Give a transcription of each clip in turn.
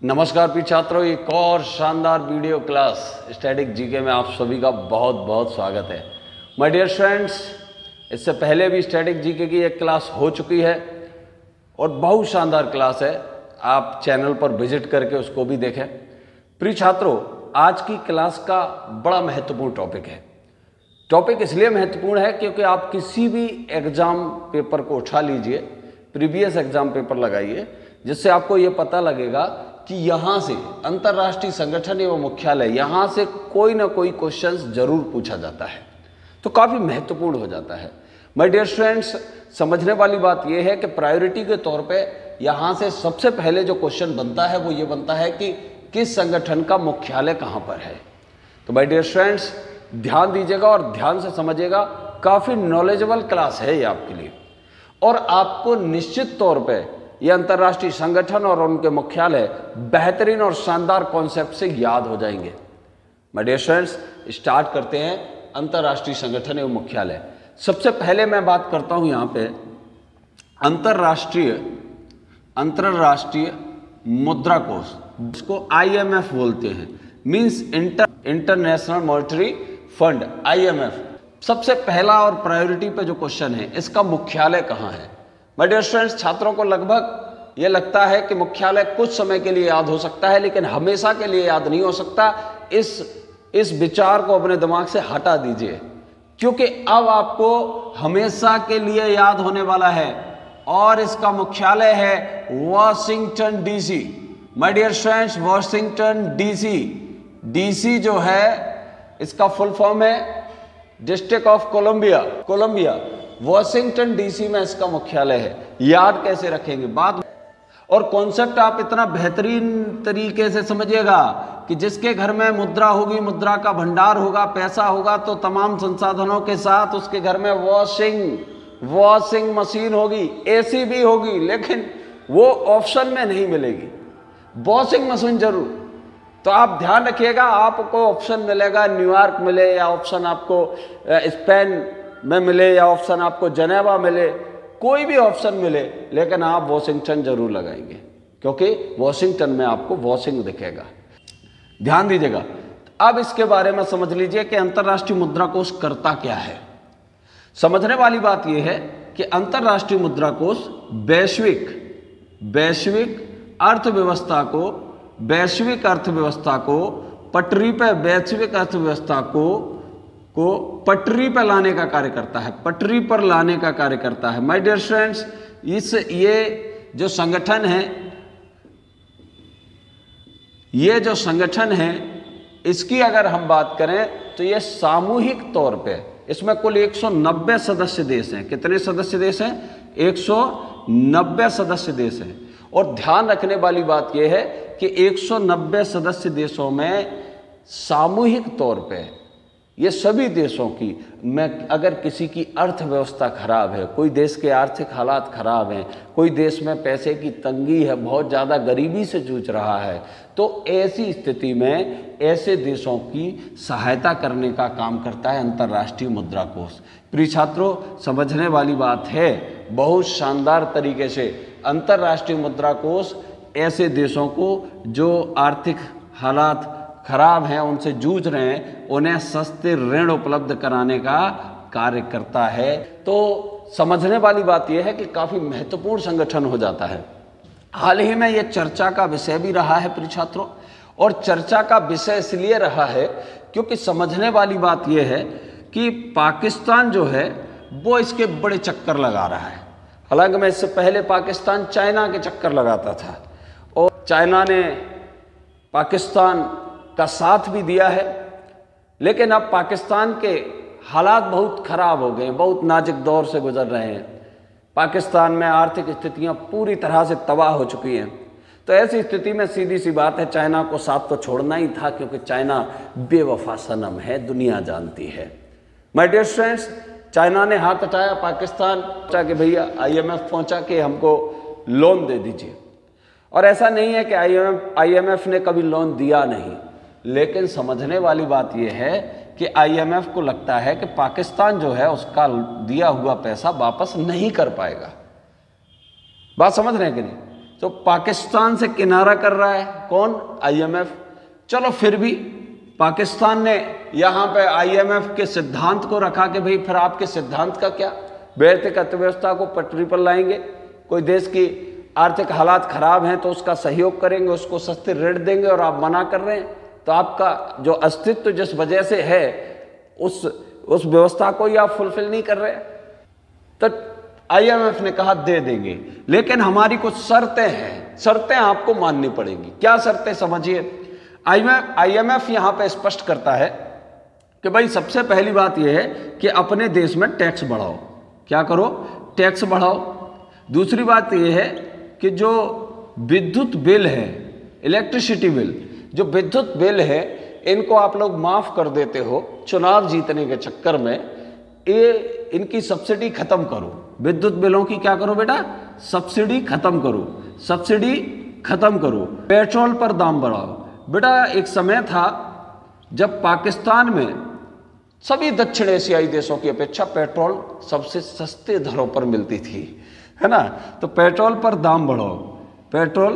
नमस्कार प्रिय छात्रों, एक और शानदार वीडियो क्लास स्टैटिक जीके में आप सभी का बहुत बहुत स्वागत है। माय डियर फ्रेंड्स, इससे पहले भी स्टैटिक जीके की एक क्लास हो चुकी है और बहुत शानदार क्लास है। आप चैनल पर विजिट करके उसको भी देखें। प्रिय छात्रों, आज की क्लास का बड़ा महत्वपूर्ण टॉपिक है। टॉपिक इसलिए महत्वपूर्ण है क्योंकि आप किसी भी एग्जाम पेपर को उठा लीजिए, प्रीवियस एग्जाम पेपर लगाइए, जिससे आपको ये पता लगेगा कि यहाँ से अंतर्राष्ट्रीय संगठन एवं मुख्यालय, यहाँ से कोई ना कोई क्वेश्चंस जरूर पूछा जाता है, तो काफ़ी महत्वपूर्ण हो जाता है। माय डियर फ्रेंड्स, समझने वाली बात यह है कि प्रायोरिटी के तौर पे यहाँ से सबसे पहले जो क्वेश्चन बनता है वो ये बनता है कि किस संगठन का मुख्यालय कहाँ पर है। तो माय डियर फ्रेंड्स, ध्यान दीजिएगा और ध्यान से समझिएगा। काफ़ी नॉलेजेबल क्लास है ये आपके लिए, और आपको निश्चित तौर पे ये अंतर्राष्ट्रीय संगठन और उनके मुख्यालय बेहतरीन और शानदार कॉन्सेप्ट से याद हो जाएंगे। माय डियर फ्रेंड्स, स्टार्ट करते हैं अंतर्राष्ट्रीय संगठन एवं मुख्यालय। सबसे पहले मैं बात करता हूं यहाँ पे अंतर्राष्ट्रीय मुद्रा कोष, इसको IMF बोलते हैं, means international monetary fund, IMF। सबसे पहला और प्रायोरिटी पे जो क्वेश्चन है, इसका मुख्यालय कहाँ है। माय डियर फ्रेंड्स, छात्रों को लगभग ये लगता है कि मुख्यालय कुछ समय के लिए याद हो सकता है, लेकिन हमेशा के लिए याद नहीं हो सकता। इस विचार को अपने दिमाग से हटा दीजिए, क्योंकि अब आपको हमेशा के लिए याद होने वाला है, और इसका मुख्यालय है Washington DC। My dear friends, Washington DC जो है, इसका फुल फॉर्म है district of Columbia. Washington DC में इसका मुख्यालय है। याद कैसे रखेंगे बात, और कॉन्सेप्ट आप इतना बेहतरीन तरीके से समझिएगा कि जिसके घर में मुद्रा होगी, मुद्रा का भंडार होगा, पैसा होगा, तो तमाम संसाधनों के साथ उसके घर में वॉशिंग मशीन होगी, AC भी होगी, लेकिन वो ऑप्शन में नहीं मिलेगी, वॉशिंग मशीन जरूर। तो आप ध्यान रखिएगा, आपको ऑप्शन मिलेगा न्यूयॉर्क मिले, या ऑप्शन आपको स्पेन में मिले, या ऑप्शन आपको जनेवा मिले, कोई भी ऑप्शन मिले, लेकिन आप वॉशिंगटन जरूर लगाएंगे, क्योंकि वॉशिंगटन में आपको वॉशिंग दिखेगा। ध्यान दीजिएगा। अब इसके बारे में समझ लीजिए कि अंतर्राष्ट्रीय मुद्रा कोष करता क्या है। समझने वाली बात यह है कि अंतर्राष्ट्रीय मुद्रा कोष वैश्विक अर्थव्यवस्था को पटरी पे, वैश्विक अर्थव्यवस्था को पटरी पर लाने का कार्य करता है, पटरी पर लाने का कार्य करता है। माय डियर फ्रेंड्स, ये जो संगठन है, इसकी अगर हम बात करें तो ये सामूहिक तौर पे, इसमें कुल 190 सदस्य देश हैं। कितने सदस्य देश हैं? 190 सदस्य देश हैं। और ध्यान रखने वाली बात यह है कि 190 सदस्य देशों में सामूहिक तौर पे ये सभी देशों की, में अगर किसी की अर्थव्यवस्था खराब है, कोई देश के आर्थिक हालात खराब हैं, कोई देश में पैसे की तंगी है, बहुत ज़्यादा गरीबी से जूझ रहा है, तो ऐसी स्थिति में ऐसे देशों की सहायता करने का काम करता है अंतर्राष्ट्रीय मुद्रा कोष। प्रिय छात्रों, समझने वाली बात है, बहुत शानदार तरीके से अंतर्राष्ट्रीय मुद्रा कोष ऐसे देशों को जो आर्थिक हालात खराब हैं, उनसे जूझ रहे हैं, उन्हें सस्ते ऋण उपलब्ध कराने का कार्य करता है। तो समझने वाली बात यह है कि काफ़ी महत्वपूर्ण संगठन हो जाता है। हाल ही में यह चर्चा का विषय भी रहा है प्रिय छात्रों, और चर्चा का विषय इसलिए रहा है क्योंकि समझने वाली बात यह है कि पाकिस्तान जो है वो इसके बड़े चक्कर लगा रहा है। हालांकि मैं इससे पहले पाकिस्तान चाइना के चक्कर लगाता था, और चाइना ने पाकिस्तान का साथ भी दिया है, लेकिन अब पाकिस्तान के हालात बहुत खराब हो गए, बहुत नाजुक दौर से गुजर रहे हैं। पाकिस्तान में आर्थिक स्थितियां पूरी तरह से तबाह हो चुकी हैं। तो ऐसी स्थिति में सीधी सी बात है, चाइना को साथ तो छोड़ना ही था, क्योंकि चाइना बेवफा सनम है, दुनिया जानती है। माय डियर फ्रेंड्स, चाइना ने हाथ हटाया, पाकिस्तान पहुंचा कि भैया IMF पहुंचा कि हमको लोन दे दीजिए। और ऐसा नहीं है कि IMF ने कभी लोन दिया नहीं, लेकिन समझने वाली बात यह है कि IMF को लगता है कि पाकिस्तान जो है उसका दिया हुआ पैसा वापस नहीं कर पाएगा। बात समझ रहे हैं कि नहीं? तो पाकिस्तान से किनारा कर रहा है कौन? IMF। चलो फिर भी पाकिस्तान ने यहाँ पे IMF के सिद्धांत को रखा कि भाई फिर आपके सिद्धांत का क्या, वैश्विक अर्थव्यवस्था को पटरी पर लाएंगे, कोई देश की आर्थिक हालात खराब हैं तो उसका सहयोग करेंगे, उसको सस्ते ऋण देंगे, और आप मना कर रहे हैं तो आपका जो अस्तित्व जिस वजह से है उस व्यवस्था को ही आप फुलफिल नहीं कर रहे। तो IMF ने कहा दे देंगे, लेकिन हमारी कुछ शर्तें हैं, शर्तें आपको माननी पड़ेंगी। क्या शर्तें? समझिए। IMF यहां पे स्पष्ट करता है कि भाई सबसे पहली बात यह है कि अपने देश में टैक्स बढ़ाओ। क्या करो? टैक्स बढ़ाओ। दूसरी बात यह है कि जो विद्युत बिल है, इलेक्ट्रिसिटी बिल, जो विद्युत बिल है, इनको आप लोग माफ कर देते हो चुनाव जीतने के चक्कर में, ये इनकी सब्सिडी खत्म करो। विद्युत बिलों की क्या करो बेटा? सब्सिडी खत्म करो, सब्सिडी खत्म करो। पेट्रोल पर दाम बढ़ाओ। बेटा एक समय था जब पाकिस्तान में सभी दक्षिण एशियाई देशों की अपेक्षा पेट्रोल सबसे सस्ते दरों पर मिलती थी, है ना? तो पेट्रोल पर दाम बढ़ाओ, पेट्रोल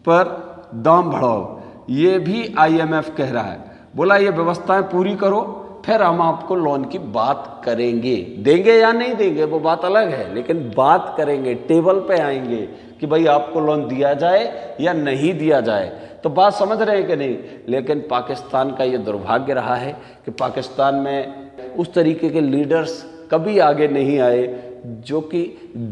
पर दाम बढ़ाओ, ये भी IMF कह रहा है। बोला ये व्यवस्थाएं पूरी करो, फिर हम आपको लोन की बात करेंगे। देंगे या नहीं देंगे वो बात अलग है, लेकिन बात करेंगे, टेबल पे आएंगे कि भाई आपको लोन दिया जाए या नहीं दिया जाए। तो बात समझ रहे हैं कि नहीं? लेकिन पाकिस्तान का ये दुर्भाग्य रहा है कि पाकिस्तान में उस तरीके के लीडर्स कभी आगे नहीं आए जो कि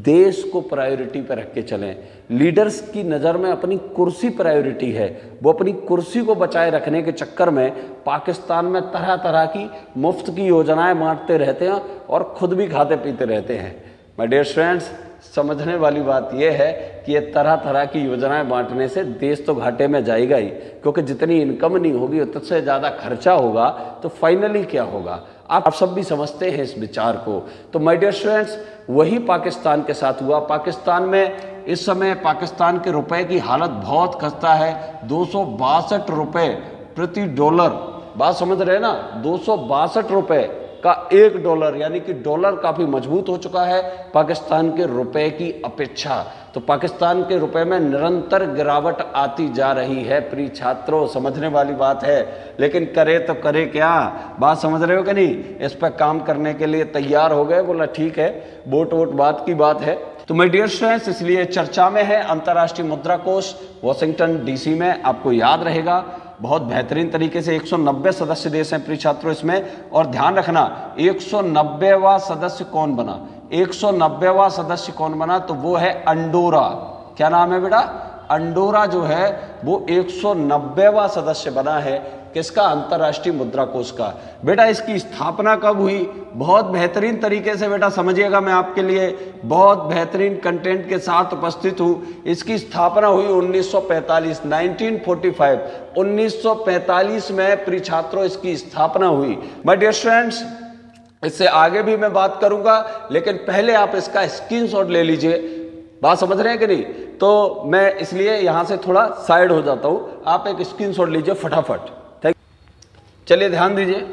देश को प्रायोरिटी पर रख के चलें। लीडर्स की नज़र में अपनी कुर्सी प्रायोरिटी है, वो अपनी कुर्सी को बचाए रखने के चक्कर में पाकिस्तान में तरह तरह की मुफ्त की योजनाएं बांटते रहते हैं और खुद भी खाते पीते रहते हैं। माय डियर फ्रेंड्स, समझने वाली बात यह है कि ये तरह तरह की योजनाएं बांटने से देश तो घाटे में जाएगा ही, क्योंकि जितनी इनकम नहीं होगी उससे ज़्यादा खर्चा होगा, तो फाइनली क्या होगा? आप सब भी समझते हैं इस विचार को। तो माय डियर स्टूडेंट्स, वही पाकिस्तान के साथ हुआ। पाकिस्तान में इस समय पाकिस्तान के रुपए की हालत बहुत खस्ता है। 262 रुपये प्रति डॉलर, बात समझ रहे हैं ना? 262 रुपये का $1, यानी कि डॉलर काफ़ी मजबूत हो चुका है पाकिस्तान के रुपए की अपेक्षा। तो पाकिस्तान के रुपए में निरंतर गिरावट आती जा रही है। प्रिय छात्रों, समझने वाली बात है, लेकिन करे तो करे क्या? बात समझ रहे हो कि नहीं? इस पर काम करने के लिए तैयार हो गए? बोला ठीक है, वोट वोट बात की बात है। तो माय डियर स्टूडेंट्स, इसलिए चर्चा में है अंतर्राष्ट्रीय मुद्रा कोष वॉशिंगटन DC में। आपको याद रहेगा बहुत बेहतरीन तरीके से 190 सदस्य देश हैं प्रिय छात्रों इसमें। और ध्यान रखना 190वां सदस्य कौन बना? 190वां सदस्य कौन बना? तो वो है अंडोरा। क्या नाम है बेटा? अंडोरा जो है वो 190वां सदस्य बना है। किसका? अंतर्राष्ट्रीय मुद्रा कोष का। बेटा इसकी स्थापना कब हुई? बहुत बेहतरीन तरीके से बेटा समझिएगा, मैं आपके लिए बहुत बेहतरीन कंटेंट के साथ उपस्थित हूँ। इसकी स्थापना हुई 1945, 1945, 1945 में प्रिय छात्रों इसकी स्थापना हुई। माय डियर स्टूडेंट्स, इससे आगे भी मैं बात करूंगा, लेकिन पहले आप इसका स्क्रीनशॉट ले लीजिए। बात समझ रहे हैं कि नहीं? तो मैं इसलिए यहां से थोड़ा साइड हो जाता हूं, आप एक स्क्रीनशॉट लीजिए फटाफट। चलिए ध्यान दीजिए,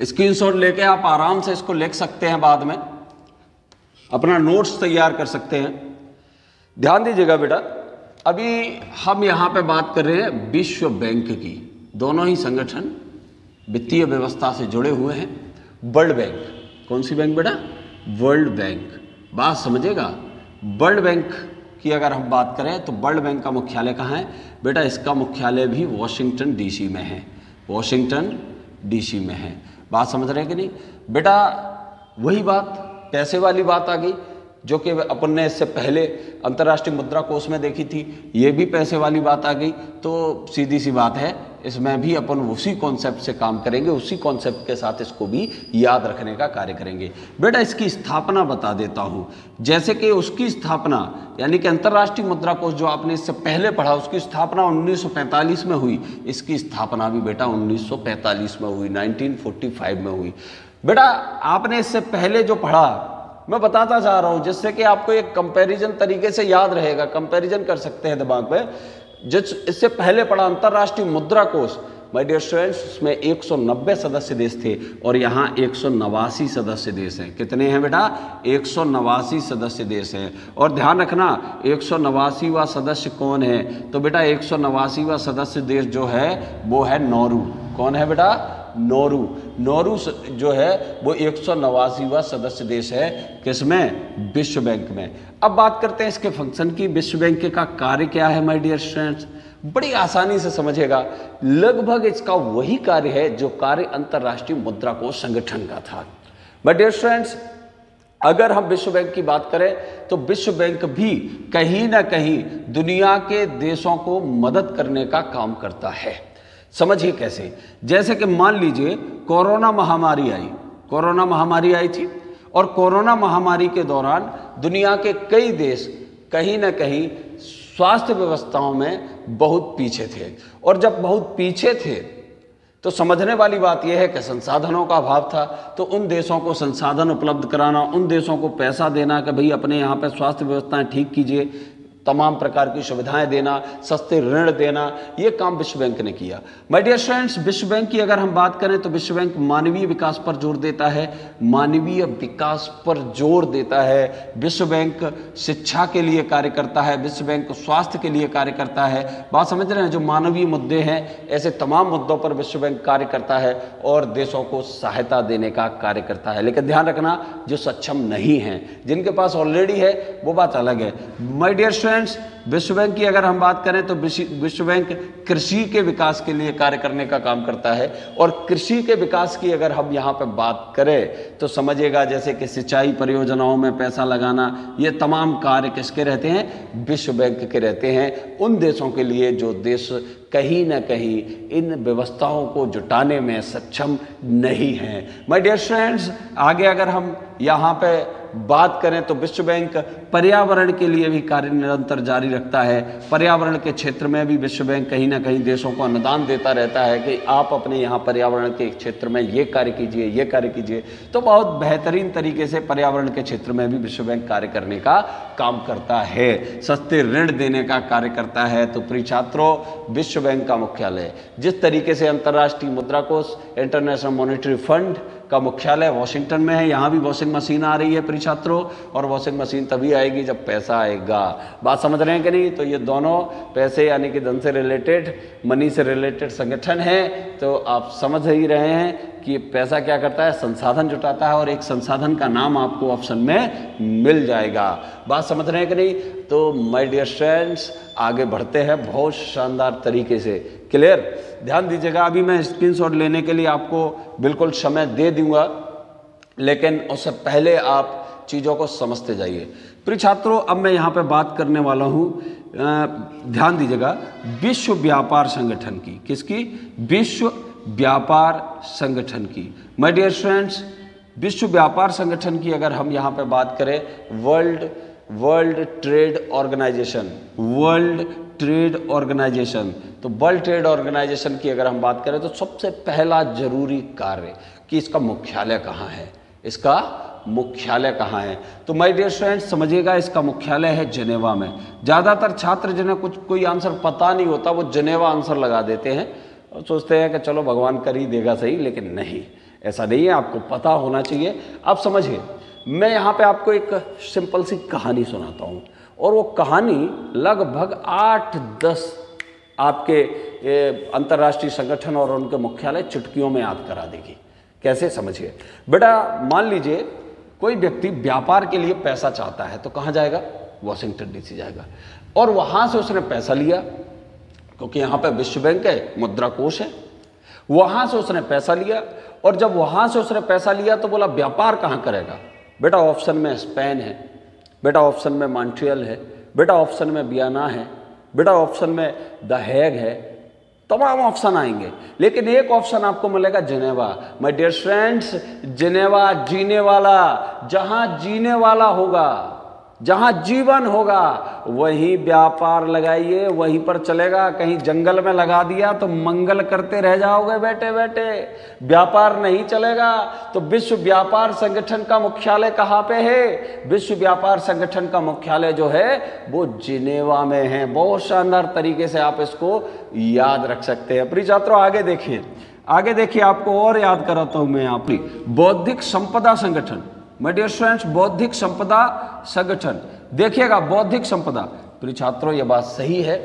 स्क्रीनशॉट लेके आप आराम से इसको लिख सकते हैं, बाद में अपना नोट्स तैयार कर सकते हैं। ध्यान दीजिएगा बेटा, अभी हम यहां पे बात कर रहे हैं विश्व बैंक की। दोनों ही संगठन वित्तीय व्यवस्था से जुड़े हुए हैं। वर्ल्ड बैंक, कौन सी बैंक बेटा? World bank. बात समझेगा, वर्ल्ड बैंक की अगर हम बात करें तो वर्ल्ड बैंक का मुख्यालय कहाँ है बेटा? इसका मुख्यालय भी वॉशिंगटन DC में है, वॉशिंगटन DC में है। बात समझ रहे हैं कि नहीं बेटा? वही बात, पैसे वाली बात आ गई जो कि अपन ने इससे पहले अंतर्राष्ट्रीय मुद्रा कोष में देखी थी। ये भी पैसे वाली बात आ गई। तो सीधी सी बात है, इसमें भी अपन उसी कॉन्सेप्ट से काम करेंगे, उसी कॉन्सेप्ट के साथ इसको भी याद रखने का कार्य करेंगे। बेटा इसकी स्थापना बता देता हूँ। जैसे कि उसकी स्थापना, यानी कि अंतर्राष्ट्रीय मुद्रा कोष जो आपने इससे पहले पढ़ा, उसकी स्थापना 1945 में हुई। इसकी स्थापना भी बेटा 1945 में हुई, 1945 में हुई। बेटा आपने इससे पहले जो पढ़ा मैं बताता जा रहा हूं, जिससे कि आपको एक कंपैरिजन तरीके से याद रहेगा, कंपैरिजन कर सकते हैं दिमाग में। जिस इससे पहले पढ़ा अंतर्राष्ट्रीय मुद्रा कोष, माय डियर स्टूडेंट्स, इसमें 190 सदस्य देश थे और यहाँ 189 सदस्य देश हैं। कितने हैं बेटा? 189 सदस्य देश हैं। और ध्यान रखना 189वां सदस्य कौन है? तो बेटा 189वां सदस्य देश जो है वो है नौरू। कौन है बेटा? नौरू। नौरू जो है वो 189वां सदस्य देश है। किसमें? विश्व बैंक में। अब बात करते हैं इसके फंक्शन की। विश्व बैंक का कार्य क्या है माय डियर स्टूडेंट्स? बड़ी आसानी से समझेगा। लगभग इसका वही कार्य है जो कार्य अंतर्राष्ट्रीय मुद्रा कोष संगठन का था। माय डियर स्टूडेंट्स, अगर हम विश्व बैंक की बात करें तो विश्व बैंक भी कहीं ना कहीं दुनिया के देशों को मदद करने का काम करता है। समझिए कैसे? जैसे कि मान लीजिए कोरोना महामारी आई थी और कोरोना महामारी के दौरान दुनिया के कई देश कहीं ना कहीं स्वास्थ्य व्यवस्थाओं में बहुत पीछे थे। और जब बहुत पीछे थे तो समझने वाली बात यह है कि संसाधनों का अभाव था। तो उन देशों को संसाधन उपलब्ध कराना, उन देशों को पैसा देना कि भाई अपने यहाँ पे स्वास्थ्य व्यवस्थाएं ठीक कीजिए, तमाम प्रकार की सुविधाएं देना, सस्ते ऋण देना, ये काम विश्व बैंक ने किया। माय डियर स्टूडेंट्स, विश्व बैंक की अगर हम बात करें तो विश्व बैंक मानवीय विकास पर जोर देता है, मानवीय विकास पर जोर देता है। विश्व बैंक शिक्षा के लिए कार्य करता है, विश्व बैंक स्वास्थ्य के लिए कार्य करता है। बात समझ रहे हैं? जो मानवीय मुद्दे हैं, ऐसे तमाम मुद्दों पर विश्व बैंक कार्य करता है और देशों को सहायता देने का कार्य करता है। लेकिन ध्यान रखना, जो सक्षम नहीं है, जिनके पास ऑलरेडी है, वो बात अलग है। माय डियर स्टूडेंट्स, विश्व बैंक की अगर हम बात करें तो विश्व बैंक कृषि के विकास के लिए कार्य करने का काम करता है। और कृषि के विकास की अगर हम यहाँ पे बात करें तो समझिएगा जैसे कि सिंचाई परियोजनाओं में पैसा लगाना, ये तमाम कार्य किसके रहते हैं? विश्व बैंक के रहते हैं। उन देशों के लिए जो देश कहीं ना कहीं इन व्यवस्थाओं को जुटाने में सक्षम नहीं हैं। माय डियर स्टूडेंट्स, आगे अगर हम यहाँ पे बात करें तो विश्व बैंक पर्यावरण के लिए भी कार्य निरंतर जारी रखता है। पर्यावरण के क्षेत्र में भी विश्व बैंक कहीं ना कहीं देशों को अनुदान देता रहता है कि आप अपने यहाँ पर्यावरण के क्षेत्र में ये कार्य कीजिए, ये कार्य कीजिए। तो बहुत बेहतरीन तरीके से पर्यावरण के क्षेत्र में भी विश्व बैंक कार्य करने का काम करता है, सस्ते ऋण देने का कार्य करता है। तो प्रिय छात्रों, विश्व बैंक का मुख्यालय जिस तरीके से अंतर्राष्ट्रीय मुद्रा कोष, इंटरनेशनल मॉनेटरी फंड का मुख्यालय वॉशिंगटन में है, यहाँ भी वॉशिंग मशीन आ रही है प्रिय छात्रों, और वॉशिंग मशीन तभी आएगी जब पैसा आएगा। बात समझ रहे हैं कि नहीं? तो ये दोनों पैसे यानी कि धन से रिलेटेड, मनी से रिलेटेड संगठन है। तो आप समझ ही रहे हैं कि पैसा क्या करता है? संसाधन जुटाता है, और एक संसाधन का नाम आपको ऑप्शन में मिल जाएगा। बात समझ रहे हैं कि नहीं? तो माय डियर स्टूडेंट्स, आगे बढ़ते हैं बहुत शानदार तरीके से। क्लियर? ध्यान दीजिएगा। अभी मैं स्क्रीनशॉट लेने के लिए आपको बिल्कुल समय दे दूंगा, लेकिन उससे पहले आप चीज़ों को समझते जाइए। प्रिय छात्रों, अब मैं यहाँ पे बात करने वाला हूँ, ध्यान दीजिएगा, विश्व व्यापार संगठन की। किसकी? विश्व व्यापार संगठन की। माय डियर स्टूडेंट्स, विश्व व्यापार संगठन की अगर हम यहाँ पे बात करें, world trade organisation, world trade organisation, तो वर्ल्ड ट्रेड ऑर्गेनाइजेशन की अगर हम बात करें तो सबसे पहला जरूरी कार्य कि इसका मुख्यालय कहाँ है, इसका मुख्यालय कहाँ है। तो माय डियर स्टूडेंट्स समझिएगा, इसका मुख्यालय है जेनेवा में। ज़्यादातर छात्र जिन्हें कोई आंसर पता नहीं होता वो जेनेवा आंसर लगा देते हैं और सोचते हैं कि चलो भगवान कर ही देगा सही, लेकिन नहीं, ऐसा नहीं है, आपको पता होना चाहिए। आप समझिए, मैं यहाँ पे आपको एक सिंपल सी कहानी सुनाता हूँ, और वो कहानी लगभग 8-10 आपके अंतर्राष्ट्रीय संगठन और उनके मुख्यालय चुटकियों में याद करा देगी। कैसे? समझिए बेटा, मान लीजिए कोई व्यक्ति व्यापार के लिए पैसा चाहता है तो कहाँ जाएगा? वॉशिंगटन डीसी जाएगा, और वहाँ से उसने पैसा लिया, क्योंकि यहाँ पे विश्व बैंक है, मुद्रा कोष है, वहाँ से उसने पैसा लिया। और जब वहाँ से उसने पैसा लिया तो बोला व्यापार कहाँ करेगा? बेटा ऑप्शन में स्पेन है, बेटा ऑप्शन में मॉन्ट्रियल है, बेटा ऑप्शन में वियना है, बेटा ऑप्शन में द हेग है, तमाम ऑप्शन आएंगे, लेकिन एक ऑप्शन आपको मिलेगा Geneva. My dear friends, Geneva जीने वाला, जहां जीने वाला होगा। जहां जीवन होगा वहीं व्यापार लगाइए, वहीं पर चलेगा। कहीं जंगल में लगा दिया तो मंगल करते रह जाओगे बैठे बैठे, व्यापार नहीं चलेगा। तो विश्व व्यापार संगठन का मुख्यालय कहाँ पे है? विश्व व्यापार संगठन का मुख्यालय जो है वो जिनेवा में है। बहुत शानदार तरीके से आप इसको याद रख सकते हैं। प्रिय छात्रों आगे देखिए, आगे देखिए, आपको और याद कराता हूं मैं यहाँ पे। बौद्धिक संपदा संगठन, माय डियर स्टूडेंट्स, बौद्धिक संपदा संगठन। देखिएगा बौद्धिक संपदा, प्रिय छात्रों ये बात सही है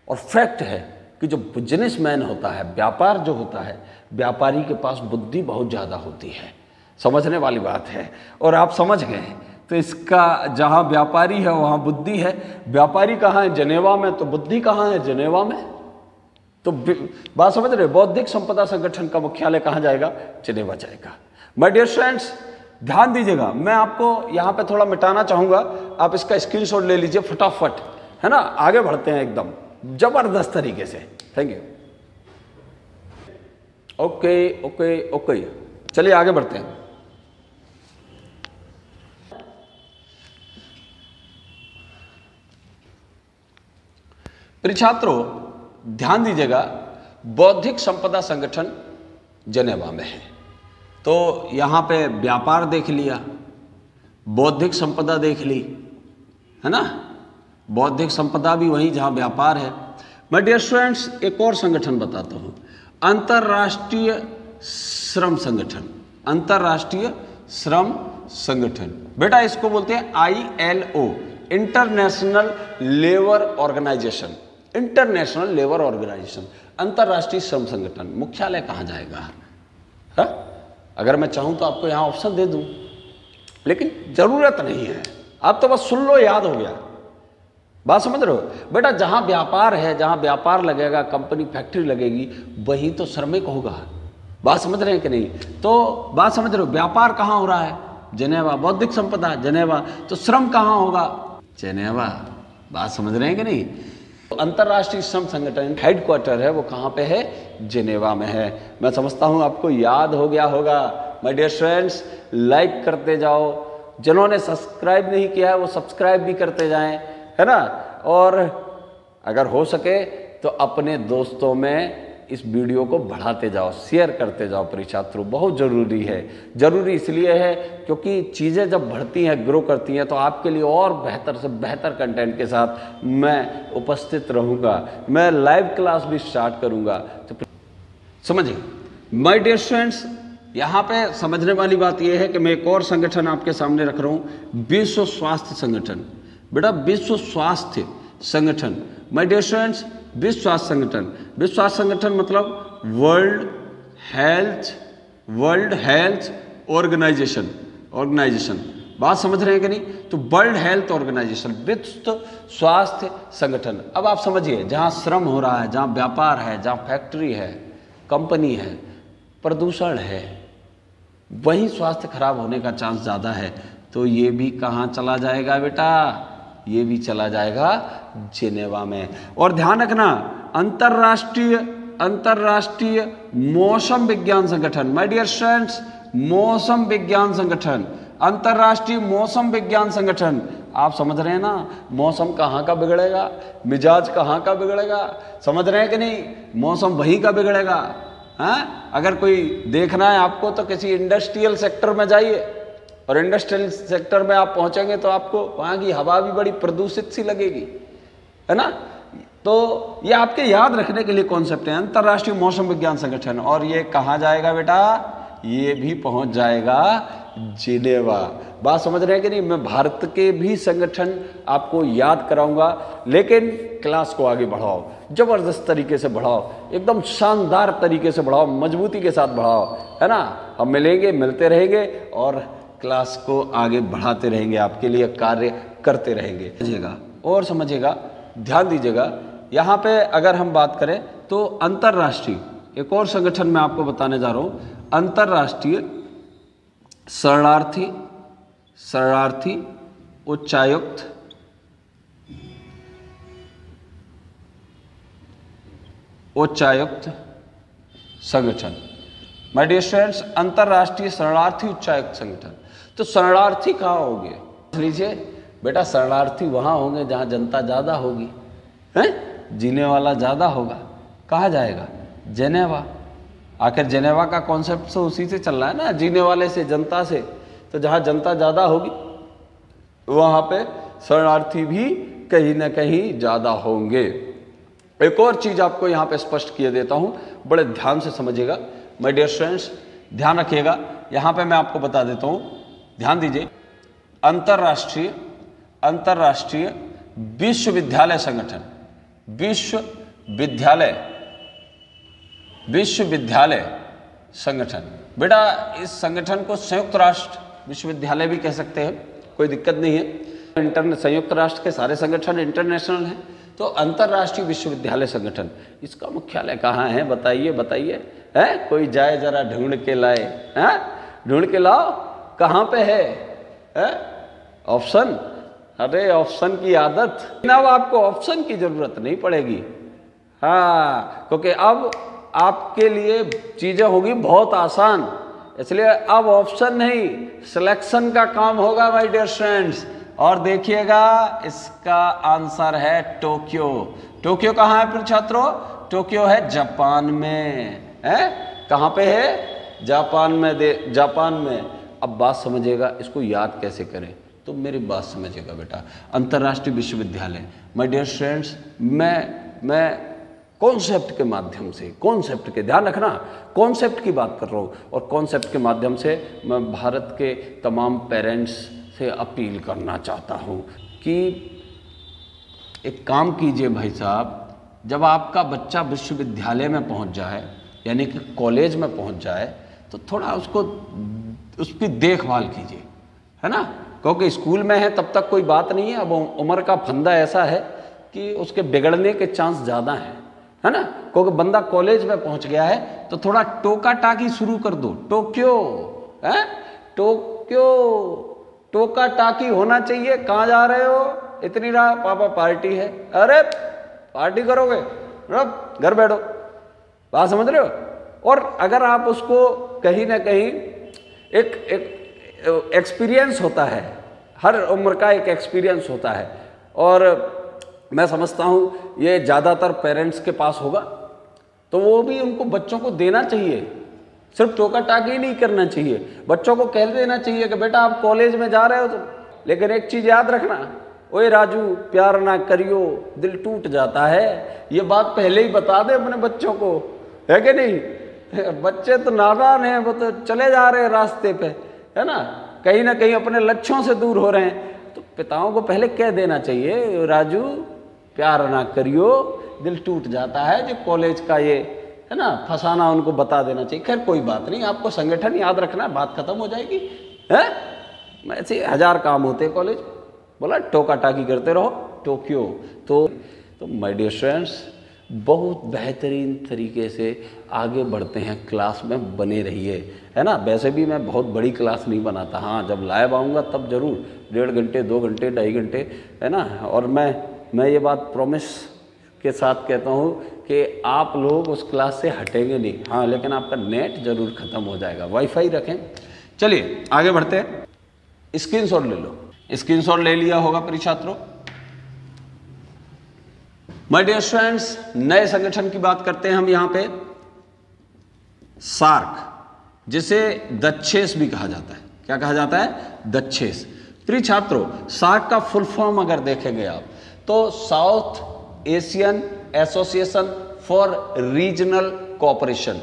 और फैक्ट है कि जो बिजनेसमैन होता है, व्यापार जो होता है, व्यापारी के पास बुद्धि बहुत ज़्यादा होती है। समझने वाली बात है और आप समझ गए। तो इसका जहाँ व्यापारी है वहाँ बुद्धि है। व्यापारी कहाँ है? जिनेवा में। तो बुद्धि कहाँ है? जिनेवा में। तो बात समझ रहे? बौद्धिक संपदा संगठन का मुख्यालय कहाँ जाएगा? जिनेवा जाएगा। माय डियर स्टूडेंट्स ध्यान दीजिएगा, मैं आपको यहाँ पे थोड़ा मिटाना चाहूँगा, आप इसका स्क्रीनशॉट ले लीजिए फटाफट, है ना। आगे बढ़ते हैं एकदम जबरदस्त तरीके से। Thank you. Okay okay okay, चलिए आगे बढ़ते हैं। प्रिय छात्रों ध्यान दीजिएगा, बौद्धिक संपदा संगठन जिनेवा में है। तो यहाँ पे व्यापार देख लिया, बौद्धिक संपदा देख ली, है ना। बौद्धिक संपदा भी वहीं जहाँ व्यापार है। माय डियर स्टूडेंट्स एक और संगठन बताता हूँ, अंतर्राष्ट्रीय श्रम संगठन। अंतर्राष्ट्रीय श्रम संगठन, बेटा इसको बोलते हैं ILO, international labour organisation. International labour organisation, अंतर्राष्ट्रीय श्रम संगठन। मुख्यालय कहाँ जाएगा? हा? अगर मैं चाहूँ तो आपको यहाँ ऑप्शन दे दूँ, लेकिन जरूरत नहीं है, आप तो बस सुन लो, याद हो गया। बात समझ रहे हो बेटा? जहाँ व्यापार है, जहाँ व्यापार लगेगा, कंपनी फैक्ट्री लगेगी, वही तो श्रमिक होगा। बात समझ रहे हैं कि नहीं? तो बात समझ रहे हो, व्यापार कहाँ हो रहा है? जिनेवा। बौद्धिक संपदा जिनेवा, तो श्रम कहाँ होगा? जिनेवा। बात समझ रहे हैं कि नहीं? तो अंतर्राष्ट्रीय श्रम संगठन हेडक्वार्टर है वो कहाँ पे है? जिनेवा में है। मैं समझता हूँ आपको याद हो गया होगा। माय डियर स्टूडेंट्स लाइक करते जाओ, जिन्होंने सब्सक्राइब नहीं किया है वो सब्सक्राइब भी करते जाएं, है ना। और अगर हो सके तो अपने दोस्तों में इस वीडियो को बढ़ाते जाओ, शेयर करते जाओ। प्रिय छात्रों बहुत ज़रूरी है। ज़रूरी इसलिए है क्योंकि चीज़ें जब बढ़ती हैं, ग्रो करती हैं, तो आपके लिए और बेहतर से बेहतर कंटेंट के साथ मैं उपस्थित रहूँगा। मैं लाइव क्लास भी स्टार्ट करूँगा। तो समझिए माय डियर स्टूडेंट्स, यहाँ पे समझने वाली बात यह है कि मैं एक और संगठन आपके सामने रख रहा हूँ, विश्व स्वास्थ्य संगठन। बेटा विश्व स्वास्थ्य संगठन, माय डियर स्टूडेंट्स विश्व स्वास्थ्य संगठन। विश्व स्वास्थ्य संगठन मतलब वर्ल्ड हेल्थ ऑर्गेनाइजेशन। बात समझ रहे हैं कि नहीं? तो वर्ल्ड हेल्थ ऑर्गेनाइजेशन, विश्व स्वास्थ्य संगठन। अब आप समझिए, जहाँ श्रम हो रहा है, जहाँ व्यापार है, जहाँ फैक्ट्री है, कंपनी है, प्रदूषण है, वहीं स्वास्थ्य खराब होने का चांस ज़्यादा है। तो ये भी कहाँ चला जाएगा बेटा? ये भी चला जाएगा जिनेवा में। और ध्यान रखना, अंतर्राष्ट्रीय मौसम विज्ञान संगठन। माय डियर स्टूडेंट्स मौसम विज्ञान संगठन, अंतर्राष्ट्रीय मौसम विज्ञान संगठन। आप समझ रहे हैं ना, मौसम कहाँ का बिगड़ेगा, मिजाज कहाँ का बिगड़ेगा? समझ रहे हैं कि नहीं? मौसम वहीं का बिगड़ेगा। हाँ, अगर कोई देखना है आपको तो किसी इंडस्ट्रियल सेक्टर में जाइए, और इंडस्ट्रियल सेक्टर में आप पहुंचेंगे तो आपको वहाँ की हवा भी बड़ी प्रदूषित सी लगेगी, है ना। तो ये आपके याद रखने के लिए कॉन्सेप्ट है, अंतर्राष्ट्रीय मौसम विज्ञान संगठन। और ये कहाँ जाएगा बेटा? ये भी पहुंच जाएगा जिनेवा। बात समझ रहे हैं कि नहीं? मैं भारत के भी संगठन आपको याद कराऊंगा, लेकिन क्लास को आगे बढ़ाओ, जबरदस्त तरीके से बढ़ाओ, एकदम शानदार तरीके से बढ़ाओ, मजबूती के साथ बढ़ाओ, है ना। हम मिलते रहेंगे और क्लास को आगे बढ़ाते रहेंगे, आपके लिए कार्य करते रहेंगे। समझिएगा और समझिएगा, ध्यान दीजिएगा। यहाँ पे अगर हम बात करें तो अंतर्राष्ट्रीय एक और संगठन मैं आपको बताने जा रहा हूँ, अंतर्राष्ट्रीय शरणार्थी उच्चायुक्त संगठन। माय डियर स्टूडेंट्स अंतर्राष्ट्रीय शरणार्थी उच्चायुक्त संगठन। तो शरणार्थी कहाँ होंगे? लीजिए बेटा, शरणार्थी वहाँ होंगे जहाँ जनता ज़्यादा होगी, हैं, जीने वाला ज़्यादा होगा। कहाँ जाएगा? जेनेवा। आखिर जेनेवा का कॉन्सेप्ट तो उसी से चल रहा है ना, जीने वाले से, जनता से। तो जहाँ जनता ज़्यादा होगी वहाँ पे शरणार्थी भी कहीं ना कहीं ज़्यादा होंगे। एक और चीज़ आपको यहाँ पे स्पष्ट किए देता हूँ, बड़े ध्यान से समझिएगा माय डियर स्टूडेंट्स, ध्यान रखिएगा। यहाँ पे मैं आपको बता देता हूँ, ध्यान दीजिए। अंतर्राष्ट्रीय विश्वविद्यालय संगठन, विश्वविद्यालय संगठन, बेटा इस संगठन को संयुक्त राष्ट्र विश्वविद्यालय भी कह सकते हैं, कोई दिक्कत नहीं है। संयुक्त राष्ट्र के सारे संगठन इंटरनेशनल हैं, तो अंतर्राष्ट्रीय विश्वविद्यालय संगठन, इसका मुख्यालय कहाँ है? बताइए बताइए, है कोई जाए जरा ढूंढ के लाए, हैं, ढूंढ के लाओ, कहाँ पे है? ऑप्शन, अरे ऑप्शन की आदत ना, आपको ऑप्शन की जरूरत नहीं पड़ेगी। हाँ, क्योंकि अब आपके लिए चीजें होगी बहुत आसान, इसलिए अब ऑप्शन नहीं, सिलेक्शन का काम होगा माय डियर फ्रेंड्स। और देखिएगा इसका आंसर है टोक्यो। टोक्यो कहाँ है फिर छात्रों? टोक्यो है जापान में, है कहाँ पे है? जापान में। जापान में। अब बात समझिएगा, इसको याद कैसे करें, तो मेरी बात समझिएगा बेटा। अंतर्राष्ट्रीय विश्वविद्यालय माय डियर फ्रेंड्स, मैं कॉन्सेप्ट के माध्यम से, कॉन्सेप्ट के, ध्यान रखना, कॉन्सेप्ट की बात कर रहा हूँ, और कॉन्सेप्ट के माध्यम से मैं भारत के तमाम पेरेंट्स से अपील करना चाहता हूँ कि एक काम कीजिए भाई साहब, जब आपका बच्चा विश्वविद्यालय में पहुँच जाए, यानी कि कॉलेज में पहुँच जाए, तो थोड़ा उसकी देखभाल कीजिए, है ना, क्योंकि स्कूल में है तब तक कोई बात नहीं है। अब उम्र का फंदा ऐसा है कि उसके बिगड़ने के चांस ज़्यादा हैं, है ना, क्योंकि बंदा कॉलेज में पहुंच गया है, तो थोड़ा टोका टाकी शुरू कर दो। टोक्यो है, टोक्यो, टोका टाकी होना चाहिए। कहाँ जा रहे हो? इतनी रात, पापा पार्टी है। अरे पार्टी करोगे? घर बैठो, बात समझ रहे हो? और अगर आप उसको कहीं ना कहीं एक एक्सपीरियंस होता है, हर उम्र का एक एक्सपीरियंस होता है, और मैं समझता हूँ ये ज़्यादातर पेरेंट्स के पास होगा, तो वो भी उनको बच्चों को देना चाहिए। सिर्फ टोका टाकी नहीं करना चाहिए, बच्चों को कह देना चाहिए कि बेटा आप कॉलेज में जा रहे हो तो, लेकिन एक चीज़ याद रखना, ओए राजू प्यार ना करियो दिल टूट जाता है। ये बात पहले ही बता दे अपने बच्चों को, है कि नहीं? बच्चे तो नादान हैं, वो तो चले जा रहे हैं रास्ते पे, है ना, कहीं ना कहीं अपने लक्ष्यों से दूर हो रहे हैं। तो पिताओं को पहले कह देना चाहिए, राजू प्यार ना करियो दिल टूट जाता है, जो कॉलेज का ये है ना, फंसाना उनको बता देना चाहिए। खैर कोई बात नहीं, आपको संगठन याद रखना, बात खत्म हो जाएगी, है। ऐसे 1000 काम होते कॉलेज, बोला टोका टाकी करते रहो। टोक्यो तो माय डियर स्टूडेंट्स, बहुत बेहतरीन तरीके से आगे बढ़ते हैं, क्लास में बने रहिए, है ना। वैसे भी मैं बहुत बड़ी क्लास नहीं बनाता, हाँ जब लाइव आऊँगा तब जरूर 1.5 घंटे 2 घंटे 2.5 घंटे, है ना। और मैं ये बात प्रॉमिस के साथ कहता हूँ कि आप लोग उस क्लास से हटेंगे नहीं, हाँ, लेकिन आपका नेट जरूर ख़त्म हो जाएगा, वाईफाई रखें। चलिए आगे बढ़ते हैं, स्क्रीनशॉट ले लो। स्क्रीनशॉट ले लिया होगा प्रिय छात्रों। माय डियर स्टूडेंट्स, नए संगठन की बात करते हैं हम यहाँ पे, सार्क, जिसे दक्षेस भी कहा जाता है। क्या कहा जाता है? दक्षेस। प्रिय छात्रों, सार्क का फुल फॉर्म अगर देखेंगे आप, तो south Asian association for regional cooperation.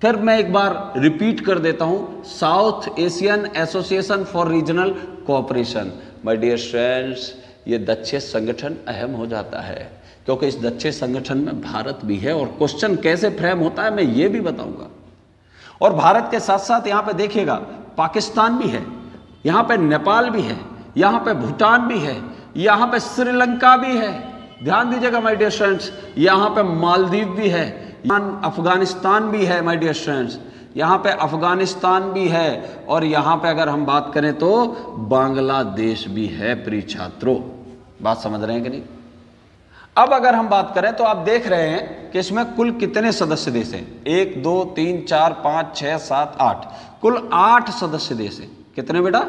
फिर मैं एक बार रिपीट कर देता हूं, south Asian association for regional cooperation. My dear friends, ये दक्षेस संगठन अहम हो जाता है, क्योंकि इस दक्षेस संगठन में भारत भी है, और क्वेश्चन कैसे फ्रेम होता है मैं ये भी बताऊंगा। और भारत के साथ साथ यहाँ पे देखिएगा पाकिस्तान भी है, यहाँ पे नेपाल भी है, यहाँ पे भूटान भी है, यहाँ पे श्रीलंका भी है, ध्यान दीजिएगा माय डियर फ्रेंड्स, यहाँ पे मालदीव भी है, अफगानिस्तान भी है माय डियर फ्रेंड्स, यहाँ पे अफगानिस्तान भी है, और यहाँ पे अगर हम बात करें तो बांग्लादेश भी है। प्रिय छात्रों, बात समझ रहे हैं कि नहीं? अब अगर हम बात करें तो आप देख रहे हैं कि इसमें कुल कितने सदस्य देश हैं? 1 2 3 4 5 6 7 8, कुल 8 सदस्य देश हैं। कितने बेटा?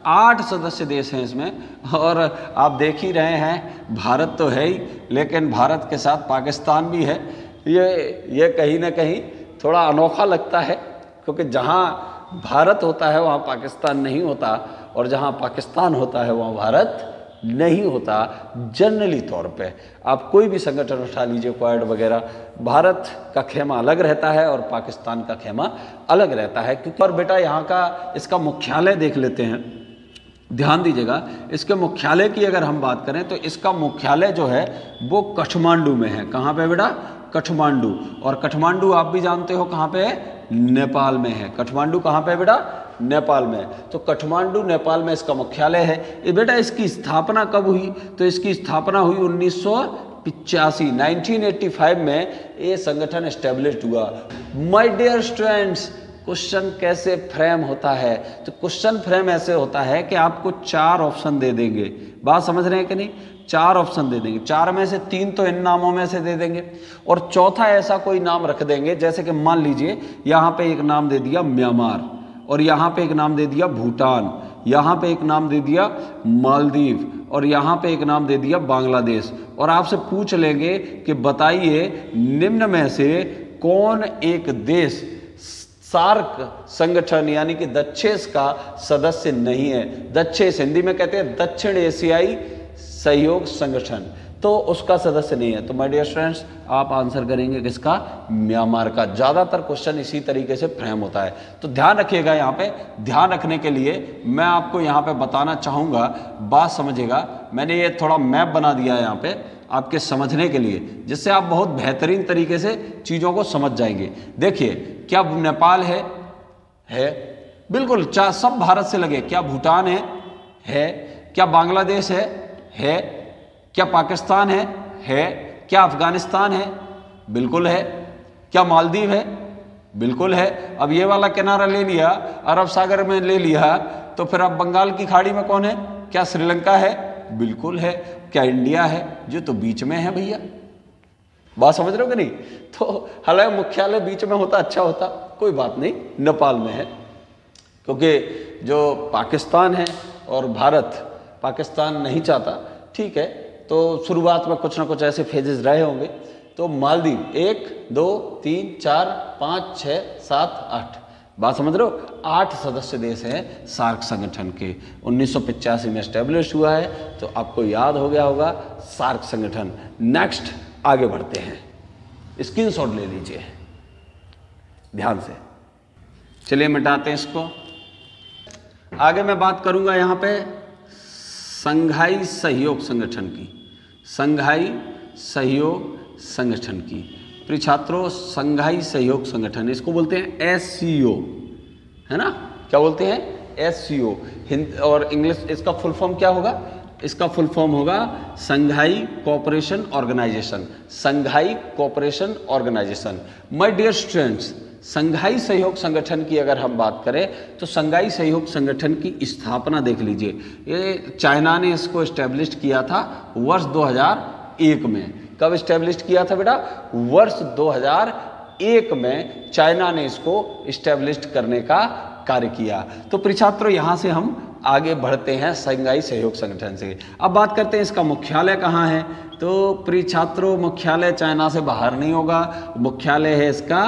8 सदस्य देश हैं इसमें। और आप देख ही रहे हैं भारत तो है ही, लेकिन भारत के साथ पाकिस्तान भी है। ये कहीं ना कहीं थोड़ा अनोखा लगता है, क्योंकि जहाँ भारत होता है वहाँ पाकिस्तान नहीं होता, और जहाँ पाकिस्तान होता है वहाँ भारत नहीं होता। जनरली तौर पे आप कोई भी संगठन उठा लीजिए, क्वाड वगैरह, भारत का खेमा अलग रहता है और पाकिस्तान का खेमा अलग रहता है। क्योंकि और बेटा यहाँ का इसका मुख्यालय देख लेते हैं, ध्यान दीजिएगा। इसके मुख्यालय की अगर हम बात करें तो इसका मुख्यालय जो है वो काठमांडू में है। कहाँ पे बेटा? काठमांडू। और काठमांडू आप भी जानते हो कहाँ पे है? नेपाल में है। काठमांडू कहाँ पे बेटा? नेपाल में। तो काठमांडू नेपाल में इसका मुख्यालय है। ये बेटा इसकी स्थापना कब हुई? तो इसकी स्थापना हुई 1985 में ये संगठन एस्टेब्लिश हुआ। माय डियर स्टूडेंट्स, क्वेश्चन कैसे फ्रेम होता है? तो क्वेश्चन फ्रेम ऐसे होता है कि आपको 4 ऑप्शन दे देंगे। बात समझ रहे हैं कि नहीं? 4 ऑप्शन दे देंगे, 4 में से 3 तो इन नामों में से दे देंगे, और चौथा ऐसा कोई नाम रख देंगे, जैसे कि मान लीजिए यहाँ पे एक नाम दे दिया म्यांमार, और यहाँ पे एक नाम दे दिया भूटान, यहाँ पे एक नाम दे दिया मालदीव, और यहाँ पे एक नाम दे दिया बांग्लादेश। और आपसे पूछ लेंगे कि बताइए निम्न में से कौन एक देश सार्क संगठन यानी कि दक्षेस का सदस्य नहीं है। दक्षेस हिंदी में कहते हैं दक्षिण एशियाई सहयोग संगठन, तो उसका सदस्य नहीं है। तो माय डियर स्टूडेंट्स, आप आंसर करेंगे किसका? म्यांमार का। ज़्यादातर क्वेश्चन इसी तरीके से फ्रेम होता है, तो ध्यान रखिएगा। यहाँ पे ध्यान रखने के लिए मैं आपको यहाँ पे बताना चाहूँगा, बात समझिएगा। मैंने ये थोड़ा मैप बना दिया है यहाँ पे आपके समझने के लिए, जिससे आप बहुत बेहतरीन तरीके से चीज़ों को समझ जाएंगे। देखिए, क्या नेपाल है? बिल्कुल सब भारत से लगे। क्या भूटान है? क्या बांग्लादेश है? क्या पाकिस्तान है? क्या अफगानिस्तान है? बिल्कुल है। क्या मालदीव है? बिल्कुल है। अब ये वाला किनारा ले लिया, अरब सागर में ले लिया, तो फिर अब बंगाल की खाड़ी में कौन है? क्या श्रीलंका है? बिल्कुल है। क्या इंडिया है? जो तो बीच में है भैया। बात समझ रहे हो कि नहीं? तो हालांकि मुख्यालय बीच में होता अच्छा होता, कोई बात नहीं, नेपाल में है। क्योंकि जो पाकिस्तान है और भारत, पाकिस्तान नहीं चाहता, ठीक है, तो शुरुआत में कुछ ना कुछ ऐसे फेजेस रहे होंगे। तो मालदीव 1 2 3 4 5 6 7 8, बात समझ रहे हो? 8 सदस्य देश हैं सार्क संगठन के। 1985 में एस्टेब्लिश हुआ है, तो आपको याद हो गया होगा सार्क संगठन। नेक्स्ट आगे बढ़ते हैं, स्क्रीनशॉट ले लीजिए ध्यान से। चलिए मिटाते हैं इसको। आगे मैं बात करूंगा यहाँ पे संघाई सहयोग संगठन की। संघाई सहयोग संगठन की प्रिय छात्रों, संघाई सहयोग संगठन, इसको बोलते हैं SCO, है ना? क्या बोलते हैं? SCO। हिंदी और इंग्लिश इसका फुल फॉर्म क्या होगा? इसका फुल फॉर्म होगा Shanghai cooperation organisation. Shanghai cooperation organisation. My dear students, Shanghai सहयोग संगठन की अगर हम बात करें तो संघाई सहयोग संगठन की स्थापना देख लीजिए। ये चाइना ने इसको एस्टेब्लिश किया था वर्ष 2001 में। कब एस्टेब्लिश किया था बेटा? वर्ष 2001 में चाइना ने इसको एस्टेब्लिश करने का कार्य किया। तो प्रिय छात्रों, यहाँ से हम आगे बढ़ते हैं संघाई सहयोग संगठन से। अब बात करते हैं इसका मुख्यालय कहाँ है। तो प्रिय छात्रों, मुख्यालय चाइना से बाहर नहीं होगा, मुख्यालय है इसका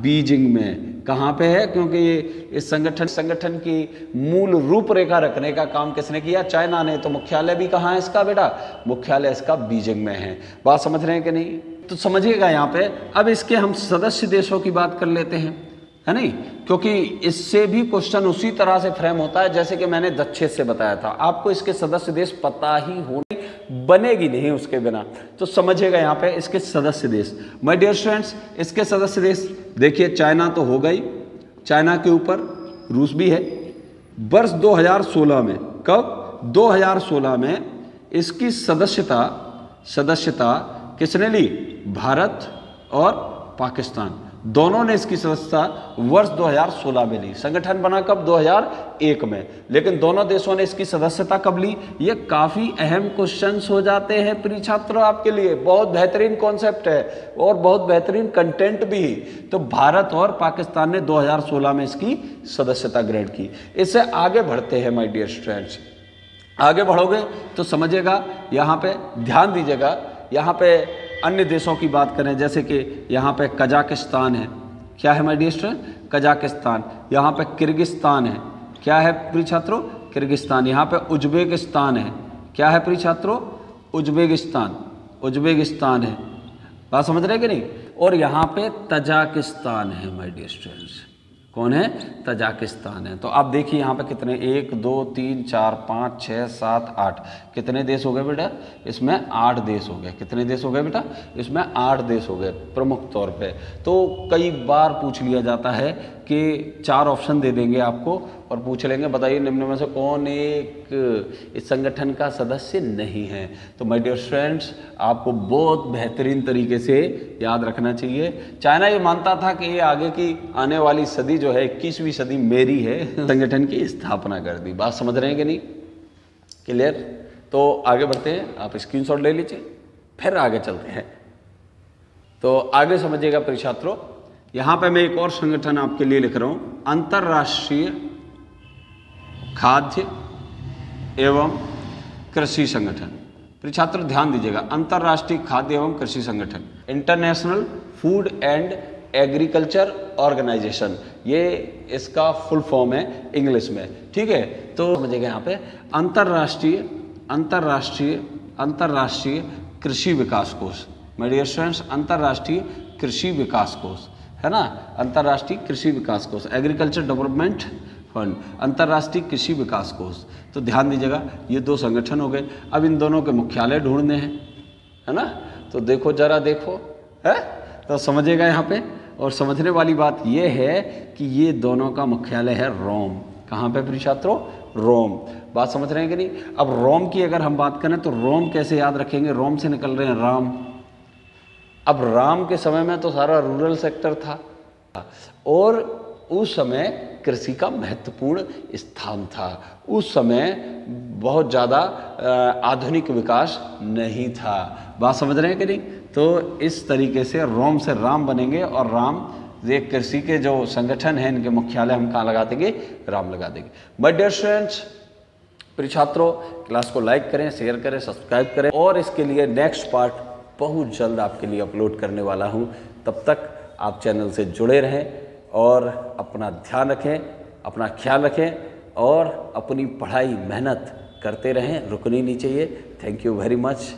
बीजिंग में। कहाँ पे है? क्योंकि इस संगठन की मूल रूपरेखा रखने का काम किसने किया? चाइना ने। तो मुख्यालय भी कहाँ है इसका बेटा? मुख्यालय इसका बीजिंग में है। बात समझ रहे हैं कि नहीं? तो समझिएगा यहाँ पे। अब इसके हम सदस्य देशों की बात कर लेते हैं, है नहीं? क्योंकि इससे भी क्वेश्चन उसी तरह से फ्रेम होता है जैसे कि मैंने दक्षेस से बताया था। आपको इसके सदस्य देश पता ही होने बनेगी नहीं उसके बिना। तो समझिएगा यहाँ पे इसके सदस्य देश। माय डियर स्टूडेंट्स, इसके सदस्य देश देखिए, चाइना तो हो गई, चाइना के ऊपर रूस भी है। वर्ष 2016 में, कब? 2016 में इसकी सदस्यता किसने ली? भारत और पाकिस्तान दोनों ने इसकी सदस्यता वर्ष 2016 में ली। संगठन बना कब? 2001 में। लेकिन दोनों देशों ने इसकी सदस्यता कब ली? ये काफ़ी अहम क्वेश्चंस हो जाते हैं प्रिय छात्रों आपके लिए। बहुत बेहतरीन कॉन्सेप्ट है और बहुत बेहतरीन कंटेंट भी। तो भारत और पाकिस्तान ने 2016 में इसकी सदस्यता ग्रहण की। इससे आगे बढ़ते हैं माय डियर स्टूडेंट्स। आगे बढ़ोगे तो समझिएगा, यहाँ पे ध्यान दीजिएगा। यहाँ पे अन्य देशों की बात करें, जैसे कि यहाँ पे कजाकिस्तान है। क्या है माय डियर स्टूडेंट? कजाकिस्तान। यहाँ पे किर्गिस्तान है। क्या है प्रिय छात्रों? किर्गिस्तान। यहाँ पे उज्बेकिस्तान है। क्या है प्रिय छात्रों? उज्बेकिस्तान। उज्बेकिस्तान है। बात समझ रहे कि नहीं? और यहाँ पे तजाकिस्तान है माय डियर स्टूडेंट्स। कौन है? तजाकिस्तान है। तो आप देखिए यहाँ पे कितने, 1 2 3 4 5 6 7 8, कितने देश हो गए बेटा? इसमें 8 देश हो गए। कितने देश हो गए बेटा? इसमें 8 देश हो गए प्रमुख तौर पे। तो कई बार पूछ लिया जाता है कि 4 ऑप्शन दे देंगे आपको और पूछ लेंगे बताइए निम्न में से कौन एक इस संगठन का सदस्य नहीं है। तो माय डियर फ्रेंड्स, आपको बहुत बेहतरीन तरीके से याद रखना चाहिए। चाइना ये मानता था कि ये आगे की आने वाली सदी जो है 21वीं सदी मेरी है, संगठन की स्थापना कर दी। बात समझ रहे हैं कि नहीं? क्लियर? तो आगे बढ़ते हैं, आप स्क्रीनशॉट ले लीजिए, फिर आगे चलते हैं। तो आगे समझिएगा प्रिय छात्रों, यहाँ पे मैं एक और संगठन आपके लिए लिख रहा हूँ, अंतर्राष्ट्रीय खाद्य एवं कृषि संगठन। प्रिय छात्र ध्यान दीजिएगा, अंतर्राष्ट्रीय खाद्य एवं कृषि संगठन, international food and agriculture organisation, ये इसका फुल फॉर्म है इंग्लिश में। ठीक है, तो समझिएगा यहाँ पे अंतर्राष्ट्रीय कृषि विकास कोष। माय डियर स्टूडेंट्स, अंतर्राष्ट्रीय कृषि विकास कोष है ना, अंतर्राष्ट्रीय कृषि विकास कोष, एग्रीकल्चर डेवलपमेंट फंड, अंतर्राष्ट्रीय कृषि विकास कोष। तो ध्यान दीजिएगा, ये 2 संगठन हो गए। अब इन दोनों के मुख्यालय ढूंढने हैं, है ना। तो देखो जरा, देखो है, तो समझिएगा यहाँ पे। और समझने वाली बात ये है कि ये दोनों का मुख्यालय है रोम। कहाँ पे प्रिय छात्रों? रोम। बात समझ रहे हैं कि नहीं? अब रोम की अगर हम बात करें तो रोम कैसे याद रखेंगे? रोम से निकल रहे हैं राम। अब राम के समय में तो सारा रूरल सेक्टर था और उस समय कृषि का महत्वपूर्ण स्थान था। उस समय बहुत ज़्यादा आधुनिक विकास नहीं था। बात समझ रहे हैं कि नहीं? तो इस तरीके से रोम से राम बनेंगे और राम, ये कृषि के जो संगठन हैं इनके मुख्यालय हम कहाँ लगा देंगे? राम लगा देंगे। माय डियर स्टूडेंट्स, प्रिय छात्रों, क्लास को लाइक करें, शेयर करें, सब्सक्राइब करें और इसके लिए नेक्स्ट पार्ट बहुत जल्द आपके लिए अपलोड करने वाला हूं। तब तक आप चैनल से जुड़े रहें और अपना ध्यान रखें, अपना ख्याल रखें और अपनी पढ़ाई मेहनत करते रहें, रुकनी नहीं चाहिए। Thank you very much.